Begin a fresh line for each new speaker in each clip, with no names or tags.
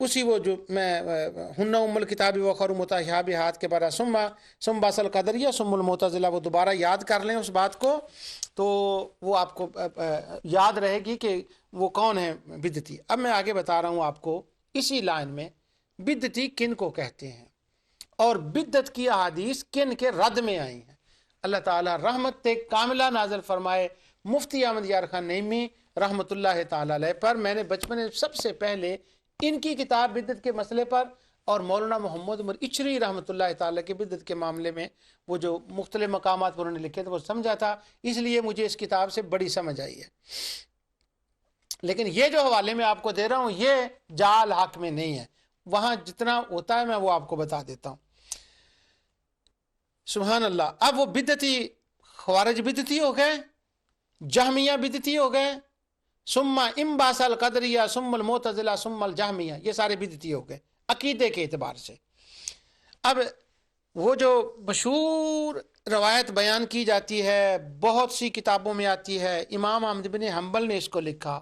اسی وہ جو میں ہن ام الکتاب وخر متشابہات کے بعد ثم باس القدریہ ثم المعتزلہ، وہ دوبارہ یاد کر لیں اس بات کو، تو وہ آپ کو یاد رہے گی کہ وہ کون ہے بدعتی۔ اب میں آگے بتا رہا ہوں آپ کو اسی لائن میں بدعتی کن کو کہتے ہیں اور بدعت کی احادیث کن کے رد میں آئی ہیں۔ اللہ تعالیٰ رحمت کاملہ نازل فرمائے مفتی احمد یار خان نعیمی رحمۃ اللہ تعالیٰ علیہ پر۔ میں نے بچپن میں سب سے پہلے ان کی کتاب بدعت کے مسئلے پر اور مولانا محمد عمر اچری رحمۃ اللہ تعالیٰ کے بدعت کے معاملے میں وہ جو مختلف مقامات پر انہوں نے لکھے تھے وہ سمجھا تھا، اس لیے مجھے اس کتاب سے بڑی سمجھ آئی ہے۔ لیکن یہ جو حوالے میں آپ کو دے رہا ہوں یہ جال حق میں نہیں ہے، وہاں جتنا ہوتا ہے میں وہ آپ کو بتا دیتا ہوں۔ سبحان اللہ۔ اب وہ بدعتی خوارج بدعتی ہو گئے، جہمیہ بدعتی ہو گئے، ثم انباس القدریہ ثم المعتزلہ ثم الجہمیہ، یہ سارے بدعتی ہو گئے عقیدے کے اعتبار سے۔ اب وہ جو مشہور روایت بیان کی جاتی ہے، بہت سی کتابوں میں آتی ہے، امام احمد بن حنبل نے اس کو لکھا،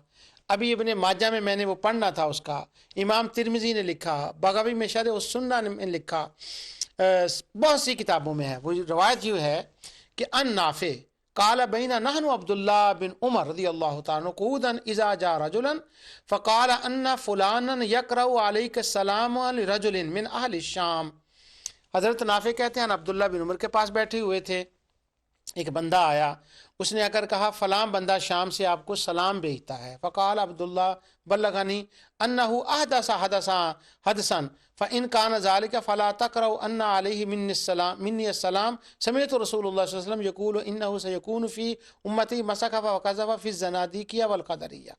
ابھی ابن ماجہ میں نے وہ پڑھنا تھا اس کا، امام ترمذی نے لکھا، بغوی میں شرح السنہ نے لکھا، بہت سی کتابوں میں ہے۔ وہ روایت یہ ہے کہ ان نافع قال بین نحن عبداللہ بن عمر رضی اللہ تعالیٰ قعودا اذا جاء رجلا فقال ان فلانا یقرأ علیک السلام لرجل من اہل الشام۔ حضرت نافع کہتے ہیں عبداللہ بن عمر کے پاس بیٹھے ہوئے تھے، ایک بندہ آیا، اس نے آ کر کہا فلاں بندہ شام سے آپ کو سلام بھیجتا ہے۔ فقال عبداللہ بلغنی انہ احدث حدثا فان کان ذلك فلا تقرأ ان علیہ منی السلام سمعت رسول اللہ صلی اللہ علیہ وسلم یقول انہ سیکون فی امتی مسخ وقذف فی الزنادیقیہ والقدریہ،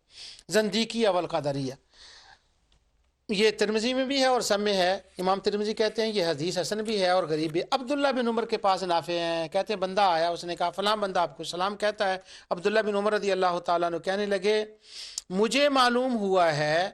زندیقیہ والقدریہ۔ یہ ترمذی میں بھی ہے اور سب میں ہے۔ امام ترمذی کہتے ہیں یہ حدیث حسن بھی ہے اور غریب بھی۔ عبداللہ بن عمر کے پاس نافع ہیں، کہتے ہیں بندہ آیا، اس نے کہا فلاں بندہ آپ کو سلام کہتا ہے۔ عبداللہ بن عمر رضی اللہ تعالیٰ عنہ کہنے لگے مجھے معلوم ہوا ہے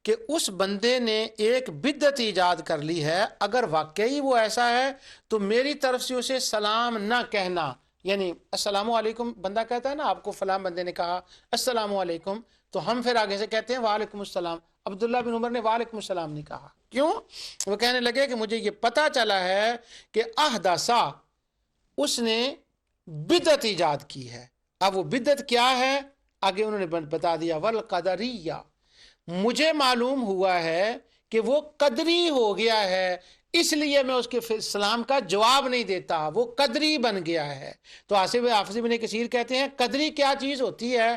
کہ اس بندے نے ایک بدعت ایجاد کر لی ہے، اگر واقعی وہ ایسا ہے تو میری طرف سے اسے سلام نہ کہنا، یعنی السلام علیکم بندہ کہتا ہے نا، آپ کو فلاں بندے نے کہا السلام علیکم تو ہم پھر آگے سے کہتے ہیں وعلیکم السلام۔ عبداللہ بن عمر نے وعلیکم السلام نہیں کہا، کیوں؟ وہ کہنے لگے کہ مجھے یہ پتا چلا ہے کہ احدثا، اس نے بدعت ایجاد کی ہے۔ اب وہ بدعت کیا ہے آگے انہوں نے بتا دیا، والقدریہ، مجھے معلوم ہوا ہے کہ وہ قدری ہو گیا ہے، اس لیے میں اس کے سلام کا جواب نہیں دیتا، وہ قدری بن گیا ہے۔ تو حافظ ابن کثیر کہتے ہیں قدری کیا چیز ہوتی ہے؟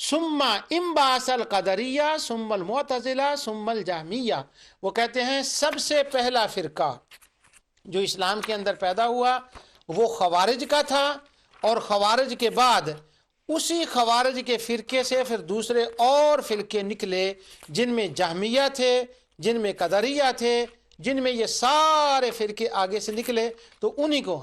ثم انبعث القدریہ ثم المعتزلہ ثم الجہمیہ، وہ کہتے ہیں سب سے پہلا فرقہ جو اسلام کے اندر پیدا ہوا وہ خوارج کا تھا، اور خوارج کے بعد اسی خوارج کے فرقے سے پھر دوسرے اور فرقے نکلے، جن میں جہمیہ تھے، جن میں قدریہ تھے، جن میں یہ سارے فرقے آگے سے نکلے، تو انہی کو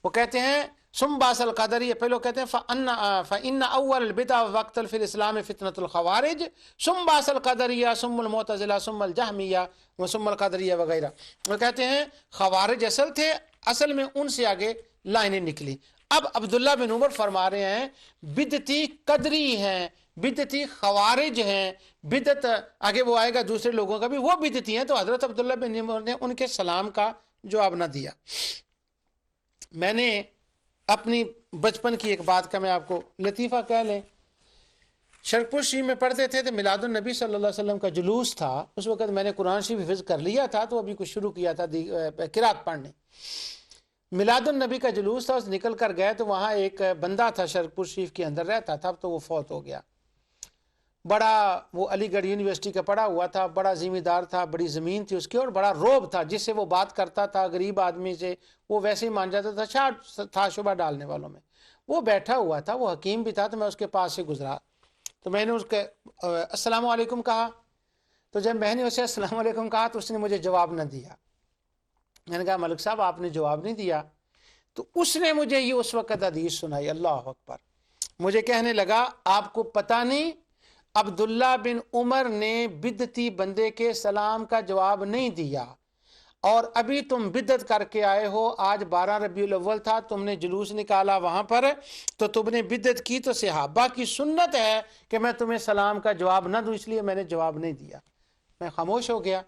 وہ کہتے ہیں ثم باس القدریہ، پہلے کہتے ہیں فإن اول البدع وقت فی الاسلام فتنة الخوارج ثم باس القدریہ ثم المعتزلہ ثم الجہمیہ ثم القدریہ وغیرہ۔ وہ کہتے ہیں خوارج اصل تھے، اصل میں ان سے آگے لائنیں نکلی۔ اب عبداللہ بن عمر فرما رہے ہیں بدعتی قدری ہیں، بدعتی خوارج ہیں، بدعت آگے وہ آئے گا دوسرے لوگوں کا بھی وہ بدعتی ہیں، تو حضرت عبداللہ بن عمر نے ان کے سلام کا جواب نہ دیا۔ میں نے اپنی بچپن کی ایک بات کا میں آپ کو لطیفہ کہہ لیں، شرکپور شریف میں پڑھتے تھے تو میلاد النبی صلی اللہ علیہ وسلم کا جلوس تھا، اس وقت میں نے قرآن شریف حفظ کر لیا تھا تو ابھی کچھ شروع کیا تھا قرات پڑھنے۔ میلاد النبی کا جلوس تھا، اس نکل کر گئے تو وہاں ایک بندہ تھا شرکپور شریف کے اندر رہتا تھا، تو وہ فوت ہو گیا۔ بڑا وہ علی گڑھ یونیورسٹی کا پڑھا ہوا تھا، بڑا ذمہ دار تھا، بڑی زمین تھی اس کی، اور بڑا روب تھا، جس سے وہ بات کرتا تھا غریب آدمی سے وہ ویسے ہی مان جاتا تھا شبہ ڈالنے والوں میں۔ وہ بیٹھا ہوا تھا، وہ حکیم بھی تھا، تو میں اس کے پاس سے گزرا تو میں نے اس کے السلام علیکم کہا، تو جب میں نے اسے السلام علیکم کہا تو اس نے مجھے جواب نہ دیا۔ میں نے کہا ملک صاحب آپ نے جواب نہیں دیا، تو اس نے مجھے یہ اس وقت حدیث سنائی، اللہ اکبر، مجھے کہنے لگا آپ کو پتہ نہیں عبداللہ بن عمر نے بدعتی بندے کے سلام کا جواب نہیں دیا، اور ابھی تم بدعت کر کے آئے ہو، آج 12 ربیع الاول تھا، تم نے جلوس نکالا وہاں پر تو تم نے بدعت کی، تو صحابہ کی سنت ہے کہ میں تمہیں سلام کا جواب نہ دوں، اس لیے میں نے جواب نہیں دیا۔ میں خاموش ہو گیا،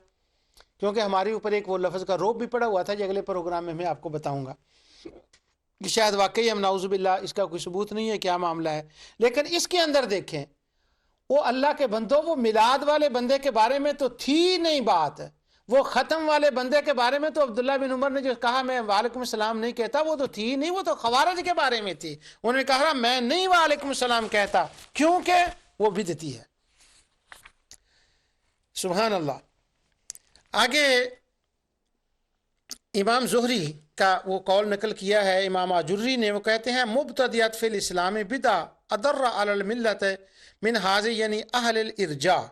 کیونکہ ہمارے اوپر ایک وہ لفظ کا روب بھی پڑا ہوا تھا، جو اگلے پروگرام میں آپ کو بتاؤں گا کہ شاید واقعی ہم نعوذ باللہ اس کا کوئی ثبوت نہیں ہے، کیا معاملہ ہے، لیکن اس کے اندر دیکھیں وہ اللہ کے بندوں، وہ میلاد والے بندے کے بارے میں تو تھی نہیں بات، وہ ختم والے بندے کے بارے میں تو عبداللہ بن عمر نے جو کہا میں وعلیکم السلام نہیں کہتا، وہ تو تھی نہیں، وہ تو خوارج کے بارے میں تھی، انہوں نے کہا میں نہیں وعلیکم السلام کہتا کیونکہ وہ بدعتی ہے۔ سبحان اللہ۔ آگے امام زہری کا وہ قول نقل کیا ہے امام آجری نے، وہ کہتے ہیں مبتدیات فی الاسلام بدع اضر علی الملت من حاض یعنی اہل الارجاء،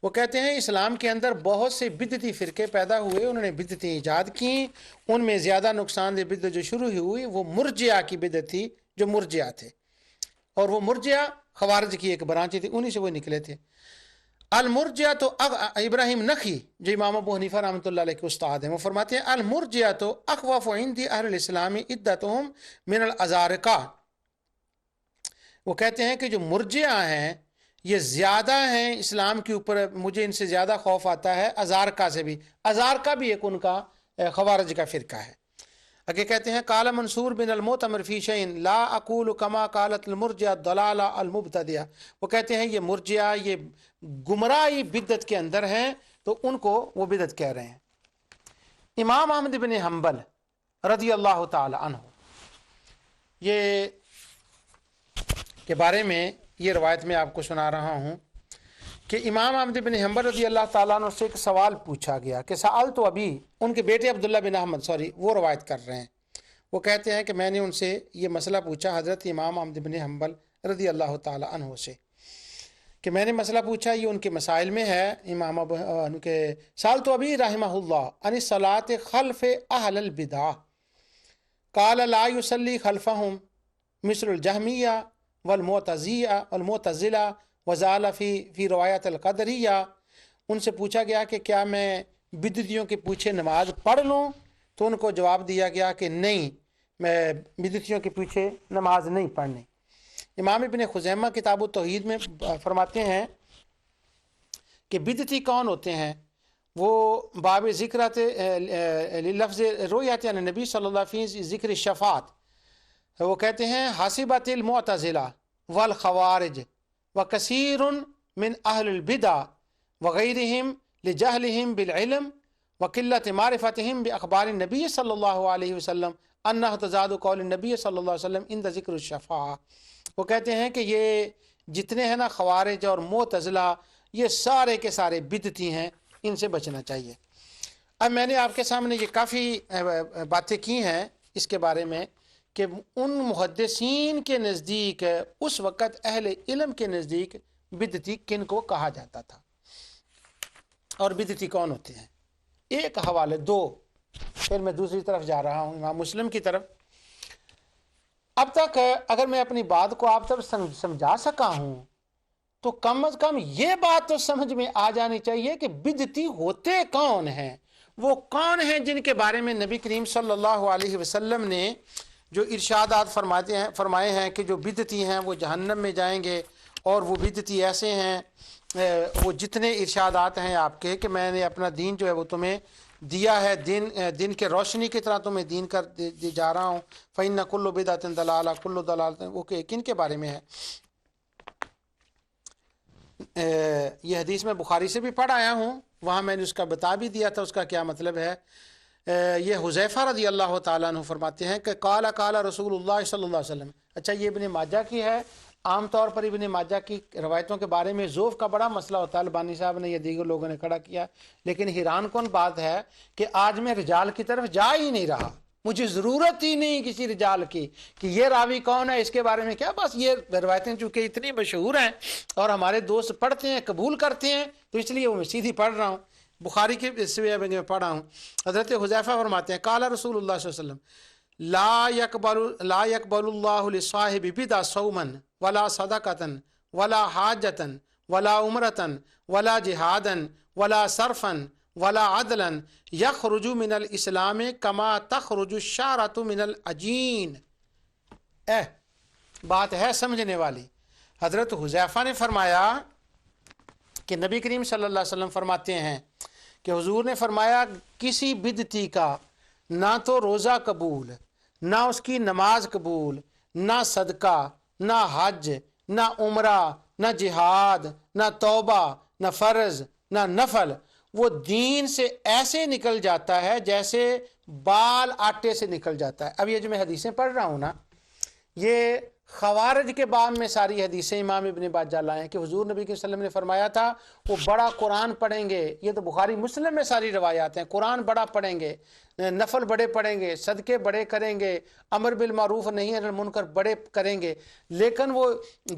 وہ کہتے ہیں اسلام کے اندر بہت سے بدعتی فرقے پیدا ہوئے، انہوں نے بدعتیں ایجاد کی، ان میں زیادہ نقصان دہ بدعت جو شروع ہوئی وہ مرجئہ کی بدعت تھی، جو مرجئہ تھے، اور وہ مرجئہ خوارج کی ایک برانچ تھی، انہی سے وہ نکلے تھے۔ المرجئہ تو ابراہیم نخعی جو امام ابو حنیفہ رحمۃ اللہ علیہ کے استاد ہیں، وہ فرماتے ہیں المرجئہ تو اخوف عندی اہل الاسلام عدتهم من الازارقہ، وہ کہتے ہیں کہ جو مرجئہ ہیں یہ زیادہ ہیں اسلام کے اوپر، مجھے ان سے زیادہ خوف آتا ہے ازارقہ سے بھی، ازارقہ بھی ایک ان کا خوارج کا فرقہ ہے۔ آگے کہتے ہیں قال منصور بن المعتمر فی شیء لا اقول کما قالت المرجئہ الضلالہ المبتدعہ، وہ کہتے ہیں یہ مرجئہ یہ گمراہی بدعت کے اندر ہیں، تو ان کو وہ بدعت کہہ رہے ہیں۔ امام احمد بن حنبل رضی اللہ تعالی عنہ یہ کے بارے میں یہ روایت میں آپ کو سنا رہا ہوں کہ امام احمد بن حنبل رضی اللہ تعالیٰ عنہ سے ایک سوال پوچھا گیا کہ سأل تو ابھی، ان کے بیٹے عبداللہ بن احمد وہ روایت کر رہے ہیں، وہ کہتے ہیں کہ میں نے ان سے یہ مسئلہ پوچھا حضرت امام احمد بن حنبل رضی اللہ تعالیٰ عنہ سے کہ میں نے مسئلہ پوچھا، یہ ان کے مسائل میں ہے، امام ان کے سال تو ابھی رحمہ اللہ عن الصلاۃ خلف اہل البدع قال لا يصلي خلفهم مثل الجہمیہ والمعتزلہ وزال فی روایت القدریہ، ان سے پوچھا گیا کہ کیا میں بدعتیوں کے پیچھے نماز پڑھ لوں، تو ان کو جواب دیا گیا کہ نہیں، میں بدعتیوں کے پیچھے نماز نہیں پڑھنی۔ امام ابن خزیمہ کتاب التوحید میں فرماتے ہیں کہ بدعتی کون ہوتے ہیں، وہ باب ذکرات لفظ رویت یعنی نبی صلی اللہ علیہ وسلم ذکر شفاعت، وہ کہتے ہیں حاسبت المعتزلہ والخوارج وکثیر من اہل البدع وغیرہم لجہلہم بالعلم وقلت معرفتہم باخبار النبی صلی اللہ علیہ وسلم انہ تضاد قول النبی صلی اللہ علیہ وسلم عند ذکر الشفاعہ، وہ کہتے ہیں کہ یہ جتنے ہیں نا خوارج اور معتزلہ، یہ سارے کے سارے بدعتی ہیں، ان سے بچنا چاہیے۔ اب میں نے آپ کے سامنے یہ کافی باتیں کی ہیں اس کے بارے میں کہ ان محدثین کے نزدیک اس وقت اہل علم کے نزدیک بدعتی کن کو کہا جاتا تھا اور بدعتی کون ہوتے ہیں۔ ایک حوالے دو، پھر میں دوسری طرف جا رہا ہوں امام مسلم کی طرف۔ اب تک اگر میں اپنی بات کو آپ تک سمجھا سکا ہوں تو کم از کم یہ بات تو سمجھ میں آ جانی چاہیے کہ بدعتی ہوتے کون ہیں، وہ کون ہیں جن کے بارے میں نبی کریم صلی اللہ علیہ وسلم نے جو ارشادات فرمائے ہیں کہ جو بدعتی ہیں وہ جہنم میں جائیں گے، اور وہ بدعتی ایسے ہیں، وہ جتنے ارشادات ہیں آپ کے کہ میں نے اپنا دین جو ہے وہ تمہیں دیا ہے، دن کے روشنی کی طرح تمہیں دین کر جا رہا ہوں، فإن كل بدعة ضلالة كل ضلالة، وہ کن کے بارے میں ہے؟ یہ حدیث میں بخاری سے بھی پڑھ آیا ہوں، وہاں میں نے اس کا بتا بھی دیا تھا اس کا کیا مطلب ہے۔ یہ حذیفہ رضی اللہ تعالیٰ عنہ فرماتے ہیں کہ قال رسول اللہ صلی اللہ علیہ وسلم۔ اچھا یہ ابن ماجہ کی ہے، عام طور پر ابن ماجہ کی روایتوں کے بارے میں ذوف کا بڑا مسئلہ ہوتا ہے، البانی صاحب نے یا دیگر لوگوں نے کھڑا کیا، لیکن حیران کن بات ہے کہ آج میں رجال کی طرف جا ہی نہیں رہا، مجھے ضرورت ہی نہیں کسی رجال کی کہ یہ راوی کون ہے، اس کے بارے میں کیا، بس یہ روایتیں چونکہ اتنی مشہور ہیں اور ہمارے دوست پڑھتے ہیں قبول کرتے ہیں تو اس لیے وہ میں سیدھی پڑھ رہا ہوں، بخاری کے اس میں پڑھا ہوں۔ حضرت حذیفہ فرماتے ہیں قال رسول اللہ صلی اللہ علیہ وسلم لا يقبل اللہ لصاحب بدعہ صوما ولا صدقۃ ولا حاجۃ ولا عمرۃ ولا جہادا ولا صرفا ولا عدلا یخرج من الاسلام کما تخرج الشعرۃ من العجین۔ بات ہے سمجھنے والی۔ حضرت حذیفہ نے فرمایا کہ نبی کریم صلی اللہ علیہ وسلم فرماتے ہیں کہ حضور نے فرمایا کسی بدعتی کا نہ تو روزہ قبول، نہ اس کی نماز قبول، نہ صدقہ، نہ حج، نہ عمرہ، نہ جہاد، نہ توبہ، نہ فرض، نہ نفل، وہ دین سے ایسے نکل جاتا ہے جیسے بال آٹے سے نکل جاتا ہے۔ اب یہ جو میں حدیثیں پڑھ رہا ہوں نا، یہ خوارج کے باب میں ساری حدیثیں امام ابن باجہ لائے ہیں کہ حضور نبی صلی اللہ علیہ وسلم نے فرمایا تھا وہ بڑا قرآن پڑھیں گے، یہ تو بخاری مسلم میں ساری روایات ہیں، قرآن بڑا پڑھیں گے، نفل بڑے پڑھیں گے، صدقے بڑے کریں گے، امر بالمعروف نہی عن المنکر بڑے کریں گے، لیکن وہ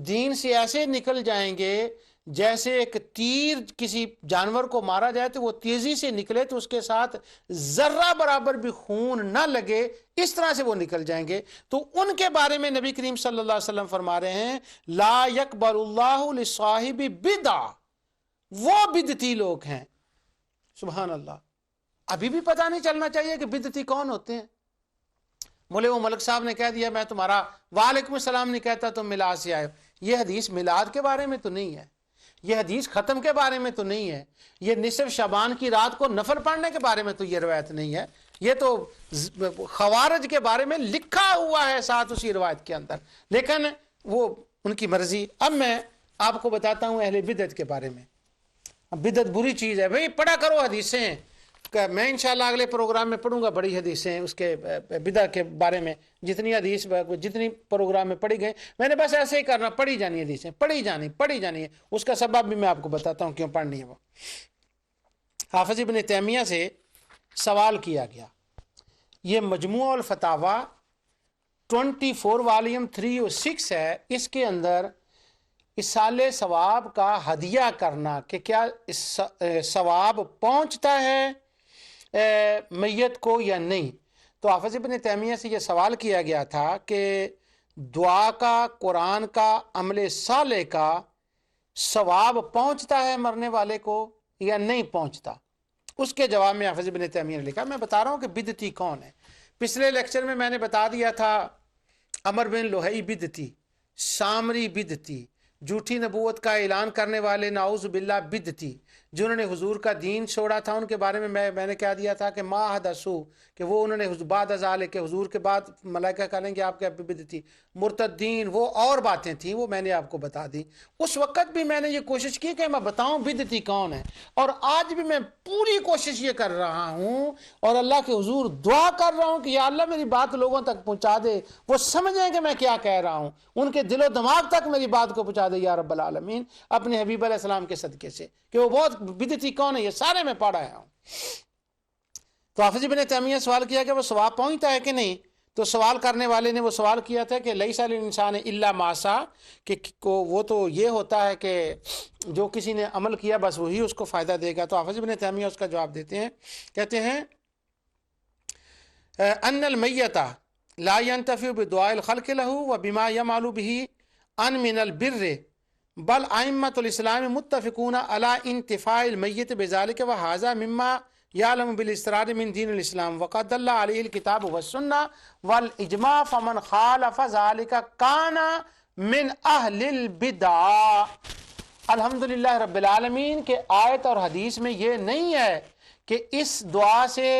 دین سے ایسے نکل جائیں گے جیسے ایک تیر کسی جانور کو مارا جائے تو وہ تیزی سے نکلے تو اس کے ساتھ ذرہ برابر بھی خون نہ لگے، اس طرح سے وہ نکل جائیں گے۔ تو ان کے بارے میں نبی کریم صلی اللہ علیہ وسلم فرما رہے ہیں لا یقبل اللہ لصاحب بدع، وہ بدعتی لوگ ہیں۔ سبحان اللہ، ابھی بھی پتہ نہیں چلنا چاہیے کہ بدعتی کون ہوتے ہیں۔ مولوی وہ ملک صاحب نے کہہ دیا میں تمہارا وعلیکم السلام نہیں کہتا تم میلاد سے آئے ہو، یہ حدیث میلاد کے بارے میں تو نہیں ہے، یہ حدیث ختم کے بارے میں تو نہیں ہے، یہ نصف شعبان کی رات کو نفل پڑھنے کے بارے میں تو یہ روایت نہیں ہے، یہ تو خوارج کے بارے میں لکھا ہوا ہے ساتھ اسی روایت کے اندر، لیکن وہ ان کی مرضی۔ اب میں آپ کو بتاتا ہوں اہل بدعت کے بارے میں۔ بدعت بری چیز ہے بھئی، پڑھا کرو حدیثیں، میں انشاءاللہ اگلے پروگرام میں پڑھوں گا بڑی حدیثیں اس کے بدعت کے بارے میں، جتنی حدیث جتنی پروگرام میں پڑھی گئے میں نے بس ایسے ہی کرنا، پڑھی جانی حدیثیں، پڑھی جانی ہے، اس کا سبب بھی میں آپ کو بتاتا ہوں کیوں پڑھنی ہے۔ وہ حافظ ابن تیمیہ سے سوال کیا گیا، یہ مجموع الفتاوی 24 والیوم 3 اور 6 ہے، اس کے اندر اصال ثواب کا ہدیہ کرنا کہ کیا ثواب پہنچتا ہے میت کو یا نہیں۔ تو حافظ ابن تیمیہ سے یہ سوال کیا گیا تھا کہ دعا کا، قرآن کا، عمل صالح کا ثواب پہنچتا ہے مرنے والے کو یا نہیں پہنچتا؟ اس کے جواب میں حافظ ابن تیمیہ نے لکھا، میں بتا رہا ہوں کہ بدعتی کون ہے۔ پچھلے لیکچر میں نے بتا دیا تھا عمر بن لوہی بدعتی، سامری بدعتی، جھوٹی نبوت کا اعلان کرنے والے نعوذ باللہ بدعتی، جنہوں نے حضور کا دین چھوڑا تھا، ان کے بارے میں نے کہہ دیا تھا کہ ما حدثو، کہ وہ انہوں نے بعد ذالک کہ حضور کے بعد ملائکہ کہیں گے آپ کے بدعتی، مرتدین، وہ اور باتیں تھیں، وہ میں نے آپ کو بتا دی۔ اس وقت بھی میں نے یہ کوشش کی کہ میں بتاؤں بدعتی کون ہے، اور آج بھی میں پوری کوشش یہ کر رہا ہوں اور اللہ کے حضور دعا کر رہا ہوں کہ یا اللہ میری بات لوگوں تک پہنچا دے، وہ سمجھیں کہ میں کیا کہہ رہا ہوں، ان کے دل و دماغ تک میری بات کو پہنچا دے یا رب العالمین، اپنے حبیب علیہ السلام کے صدقے سے، کہ وہ بہت بدعتی کون ہے، یہ سارے میں پڑھ رہا ہوں۔ تو حافظ ابن تیمیہ سوال کیا کہ وہ ثواب پہنچتا ہے کہ نہیں؟ تو سوال کرنے والے نے وہ سوال کیا تھا کہ لیس الانسان الا ما سعی، کہ وہ تو یہ ہوتا ہے کہ جو کسی نے عمل کیا بس وہی اس کو فائدہ دے گا۔ تو حافظ ابن تیمیہ اس کا جواب دیتے ہیں، کہتے ہیں ان المیت لا ينتفع بدعاء الخلق له وبما يعمل به ان من البر بل ائمۃ الاسلام متفقون على انتفاع المیت بذلك وهذا مما يعلم بالاستراد من دین الاسلام وقد دل علیہ الکتاب والسنہ والاجماع فمن خالف ذلك كان من اہل البدع۔ الحمدللہ رب العالمین کے آیت اور حدیث میں یہ نہیں ہے کہ اس دعا سے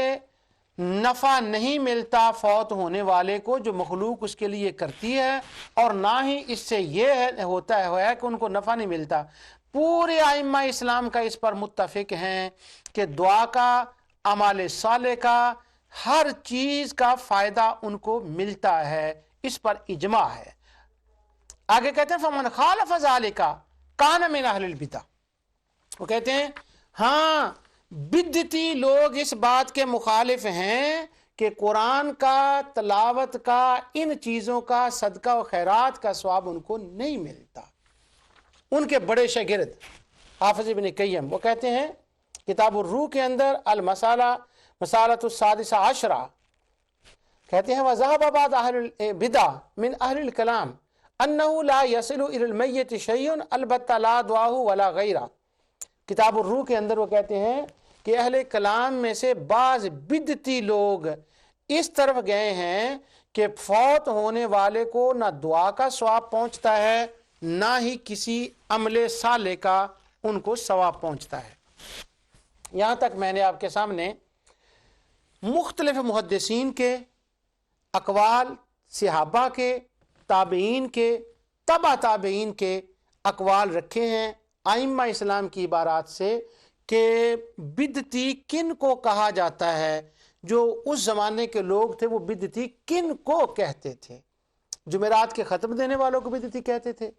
نفع نہیں ملتا فوت ہونے والے کو جو مخلوق اس کے لیے کرتی ہے، اور نہ ہی اس سے یہ ہوتا ہے کہ ان کو نفع نہیں ملتا۔ پورے ائمہ اسلام کا اس پر متفق ہیں کہ دعا کا، اعمال صالح کا، ہر چیز کا فائدہ ان کو ملتا ہے، اس پر اجماع ہے۔ آگے کہتے ہیں فمن خالف ذالک کان من اہل البدع، وہ کہتے ہیں ہاں بدعتی لوگ اس بات کے مخالف ہیں کہ قرآن کا، تلاوت کا، ان چیزوں کا صدقہ و خیرات کا ثواب ان کو نہیں ملتا۔ ان کے بڑے شاگرد حافظ ابن قیم وہ کہتے ہیں کتاب الروح کے اندر مسالۃ السادسہ عشرہ، کہتے ہیں وذهب بعض اہل البدع من اہل الکلام انه لا يصل الى المیت شیء البتہ لا دعاہ ولا غیرہ۔ کتاب الروح کے اندر وہ کہتے ہیں کہ اہل کلام میں سے بعض بدعتی لوگ اس طرف گئے ہیں کہ فوت ہونے والے کو نہ دعا کا ثواب پہنچتا ہے، نہ ہی کسی عمل صالح کا ان کو ثواب پہنچتا ہے۔ یہاں تک میں نے آپ کے سامنے مختلف محدثین کے اقوال، صحابہ کے، تابعین کے، تبع تابعین کے اقوال رکھے ہیں ائمہ اسلام کی عبارات سے کہ بدعتی کن کو کہا جاتا ہے۔ جو اس زمانے کے لوگ تھے وہ بدعتی کن کو کہتے تھے؟ جمعرات کے ختم دینے والوں کو بدعتی کہتے تھے،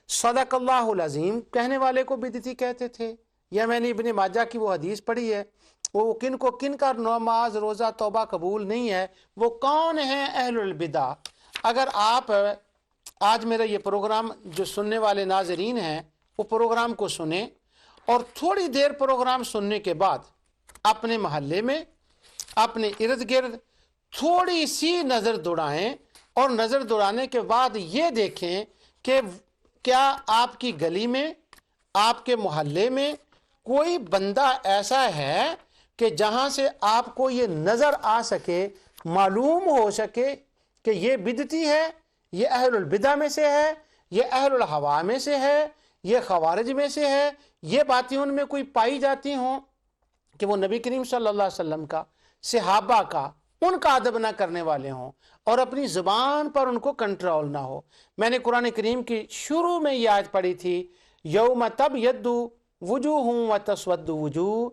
صدق اللہ العظیم کہنے والے کو بدعتی کہتے تھے، یا میں نے ابن ماجہ کی وہ حدیث پڑھی ہے، وہ کن کو کن کا نماز روزہ توبہ قبول نہیں ہے، وہ کون ہیں اہل البدع۔ اگر آپ آج میرا یہ پروگرام جو سننے والے ناظرین ہیں وہ پروگرام کو سنیں اور تھوڑی دیر پروگرام سننے کے بعد اپنے محلے میں اپنے ارد گرد تھوڑی سی نظر دوڑائیں، اور نظر دوڑانے کے بعد یہ دیکھیں کہ کیا آپ کی گلی میں، آپ کے محلے میں کوئی بندہ ایسا ہے کہ جہاں سے آپ کو یہ نظر آ سکے، معلوم ہو سکے کہ یہ بدعتی ہے، یہ اہل البدع میں سے ہے، یہ اہل الہوا میں سے ہے، یہ خوارج میں سے ہے، یہ باتیں ان میں کوئی پائی جاتی ہوں کہ وہ نبی کریم صلی اللہ علیہ وسلم کا، صحابہ کا، ان کا ادب نہ کرنے والے ہوں اور اپنی زبان پر ان کو کنٹرول نہ ہو۔ میں نے قرآن کریم کی شروع میں یہ آیت پڑھی تھی، یوم تبیض وجوہ وتسود وجوہ،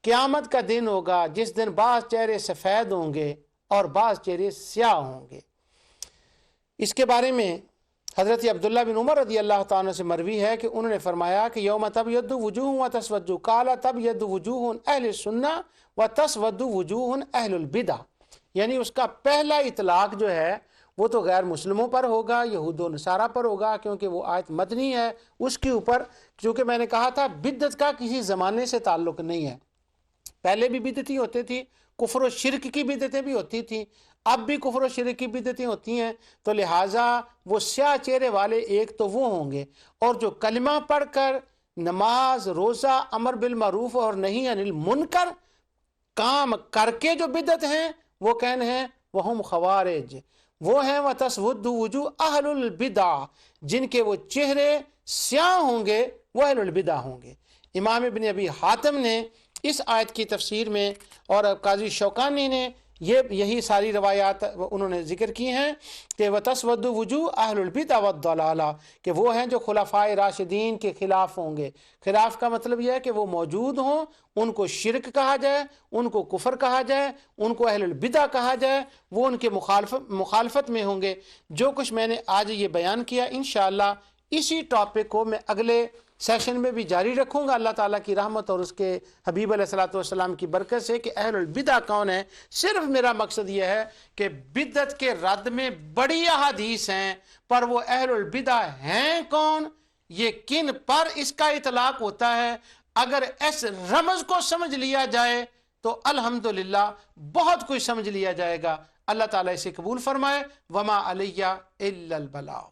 قیامت کا دن ہوگا جس دن بعض چہرے سفید ہوں گے اور بعض چہرے سیاہ ہوں گے۔ اس کے بارے میں حضرت عبداللہ بن عمر رضی اللہ تعالیٰ سے مروی ہے کہ انہوں نے فرمایا کہ یوم تبیض وجوہ وتسود، قال تبیض وجوہ اہل السنہ وتسود وجوہ اہل البدع، یعنی اس کا پہلا اطلاق جو ہے وہ تو غیر مسلموں پر ہوگا، یہود و نصارہ پر ہوگا، کیونکہ وہ آیت مدنی ہے۔ اس کے اوپر چونکہ میں نے کہا تھا بدعت کا کسی زمانے سے تعلق نہیں ہے، پہلے بھی بدعتی ہوتے تھی، کفر و شرک کی بدعتیں بھی ہوتی تھیں، اب بھی کفر و شرک کی بدعتیں ہوتی ہیں، تو لہٰذا وہ سیاہ چہرے والے ایک تو وہ ہوں گے، اور جو کلمہ پڑھ کر نماز روزہ امر بالمعروف اور نہی عن المنکر کام کر کے جو بدعت ہیں وہ کہنے ہیں وہم خوارج، وہ ہیں وتسود وجوہ اہل البدع، جن کے وہ چہرے سیاہ ہوں گے وہ اہل البدع ہوں گے۔ امام ابن ابی حاتم نے اس آیت کی تفسیر میں اور قاضی شوکانی نے یہی ساری روایات انہوں نے ذکر کی ہیں کہ وتسود وجوہ اہل البدع والضلالہ، کہ وہ ہیں جو خلفائے راشدین کے خلاف ہوں گے۔ خلاف کا مطلب یہ ہے کہ وہ موجود ہوں، ان کو شرک کہا جائے، ان کو کفر کہا جائے، ان کو اہل البدع کہا جائے، وہ ان کے مخالفت میں ہوں گے۔ جو کچھ میں نے آج یہ بیان کیا انشاءاللہ اسی ٹاپک کو میں اگلے سیشن میں بھی جاری رکھوں گا، اللہ تعالیٰ کی رحمت اور اس کے حبیب علیہ الصلوۃ والسلام کی برکت سے، کہ اہل البدع کون ہے۔ صرف میرا مقصد یہ ہے کہ بدعت کے رد میں بڑی احادیث ہیں، پر وہ اہل البدع ہیں کون، یہ کن پر اس کا اطلاق ہوتا ہے، اگر اس رمز کو سمجھ لیا جائے تو الحمدللہ بہت کچھ سمجھ لیا جائے گا۔ اللہ تعالیٰ اسے قبول فرمائے۔ وما علیہ الا البلاغ۔